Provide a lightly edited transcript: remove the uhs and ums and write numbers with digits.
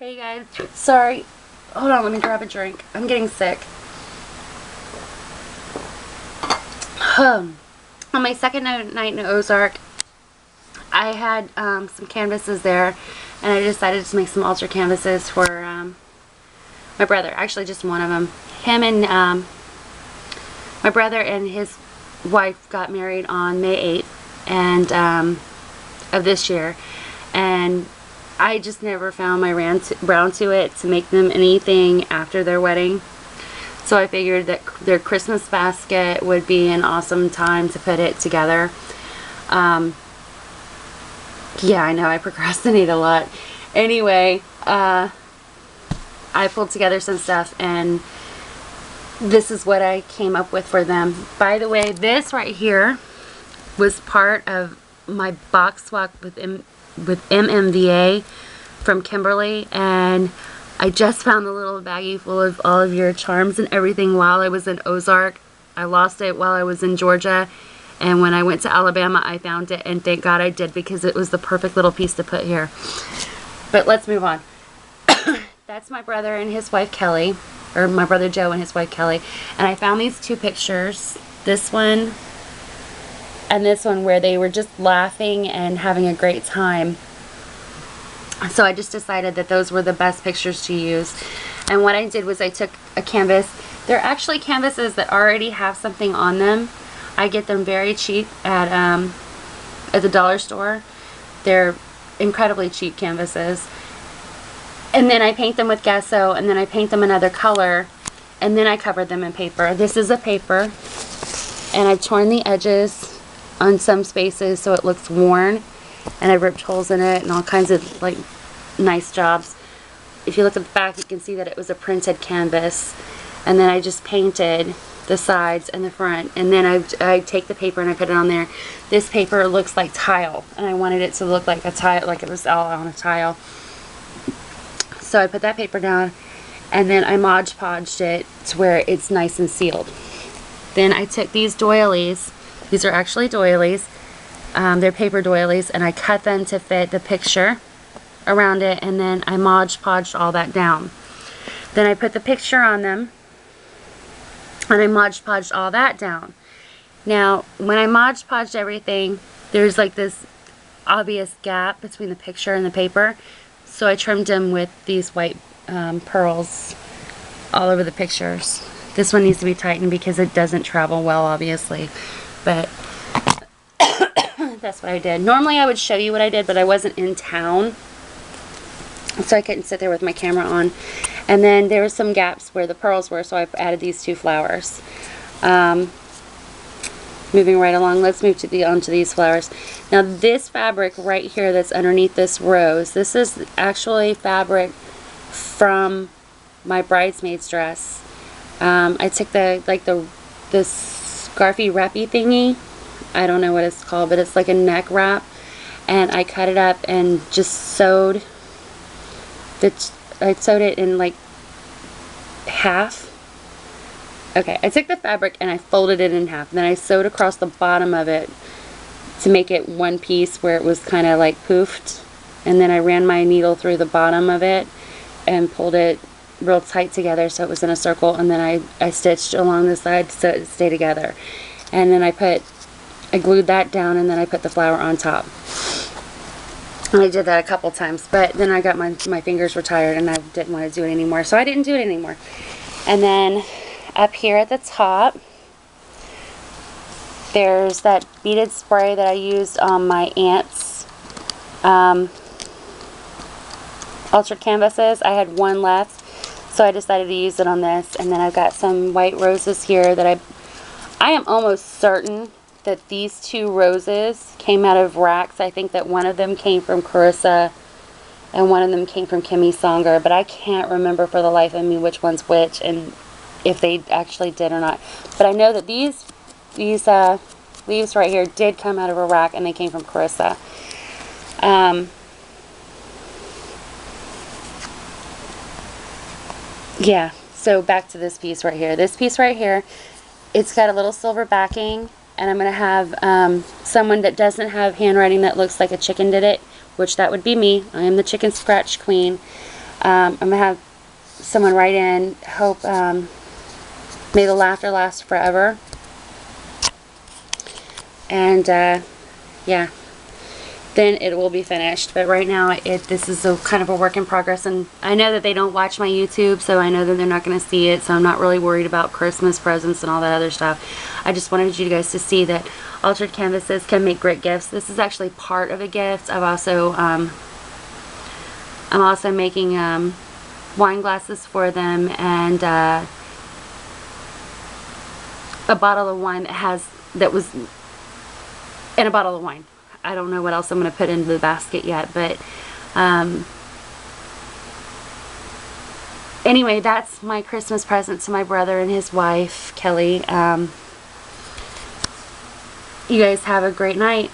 Hey guys, sorry. Hold on, let me grab a drink. I'm getting sick. On my second night in Ozark, I had some canvases there, and I decided to make some altar canvases for my brother. Actually, just one of them. Him and my brother and his wife got married on May 8th and of this year, and I just never found my round to it to make them anything after their wedding. So I figured that their Christmas basket would be an awesome time to put it together. Yeah, I know I procrastinate a lot. Anyway, I pulled together some stuff, and this is what I came up with for them. By the way, this right here was part of my box swap with MMVA from Kimberly, and I just found a little baggie full of all of your charms and everything while I was in Ozark. I lost it while I was in Georgia, and when I went to Alabama I found it, and thank God I did, because it was the perfect little piece to put here. But let's move on. That's my brother and his wife Kelly, or my brother Joe and his wife Kelly, and I found these two pictures, this one and this one, where they were just laughing and having a great time. So I just decided that those were the best pictures to use. And what I did was I took a canvas. They're actually canvases that already have something on them. I get them very cheap at the dollar store. They're incredibly cheap canvases. And then I paint them with gesso, and then I paint them another color, and then I cover them in paper. This is a paper, and I've torn the edges on some spaces so it looks worn, and I ripped holes in it and all kinds of like nice jobs. If you look at the back, you can see that it was a printed canvas, and then I just painted the sides and the front, and then I take the paper and I put it on there. This paper looks like tile, and I wanted it to look like a tile, like it was all on a tile. So I put that paper down, and then I Mod Podged it to where it's nice and sealed. Then I took these doilies. These are actually doilies. They're paper doilies, and I cut them to fit the picture around it, and then I Mod Podged all that down. Then I put the picture on them, and I Mod Podged all that down. Now, when I Mod Podged everything, there's like this obvious gap between the picture and the paper, so I trimmed them with these white pearls all over the pictures. This one needs to be tightened because it doesn't travel well, obviously. But that's what I did. Normally I would show you what I did, but I wasn't in town, so I couldn't sit there with my camera on. And then there were some gaps where the pearls were, so I added these two flowers. Moving right along, let's move to onto these flowers. Now this fabric right here that's underneath this rose, this is actually fabric from my bridesmaid's dress. I took the scarfy wrappy thingy, I don't know what it's called, but it's like a neck wrap, and I cut it up and just sewed it in like half. Okay, I took the fabric and I folded it in half, and then I sewed across the bottom of it to make it one piece where it was kind of like poofed, and then I ran my needle through the bottom of it and pulled it real tight together so it was in a circle, and then I stitched along the side so it stayed together, and then I glued that down, and then I put the flower on top. And I did that a couple times, but then I got my fingers were tired and I didn't want to do it anymore, so I didn't do it anymore. And then up here at the top, there's that beaded spray that I used on my aunt's altar canvases. I had one left, so I decided to use it on this. And then I've got some white roses here that I am almost certain that these two roses came out of racks. I think that one of them came from Carissa and one of them came from Kimmy Songer, but I can't remember for the life of me which one's which and if they actually did or not. But I know that these leaves right here did come out of a rack, and they came from Carissa. Yeah, so back to this piece right here. This piece right here, it's got a little silver backing, and I'm going to have someone that doesn't have handwriting that looks like a chicken did it, which that would be me. I am the chicken scratch queen. I'm going to have someone write in, hope, may the laughter last forever. And, yeah, then it will be finished. But right now, this is a kind of a work in progress, and I know that they don't watch my YouTube, so I know that they're not going to see it, so I'm not really worried about Christmas presents and all that other stuff. I just wanted you guys to see that altered canvases can make great gifts. This is actually part of a gift. I'm also making wine glasses for them, and a bottle of wine that was in a bottle of wine. I don't know what else I'm going to put into the basket yet, but anyway, that's my Christmas present to my brother and his wife, Kelly. You guys have a great night.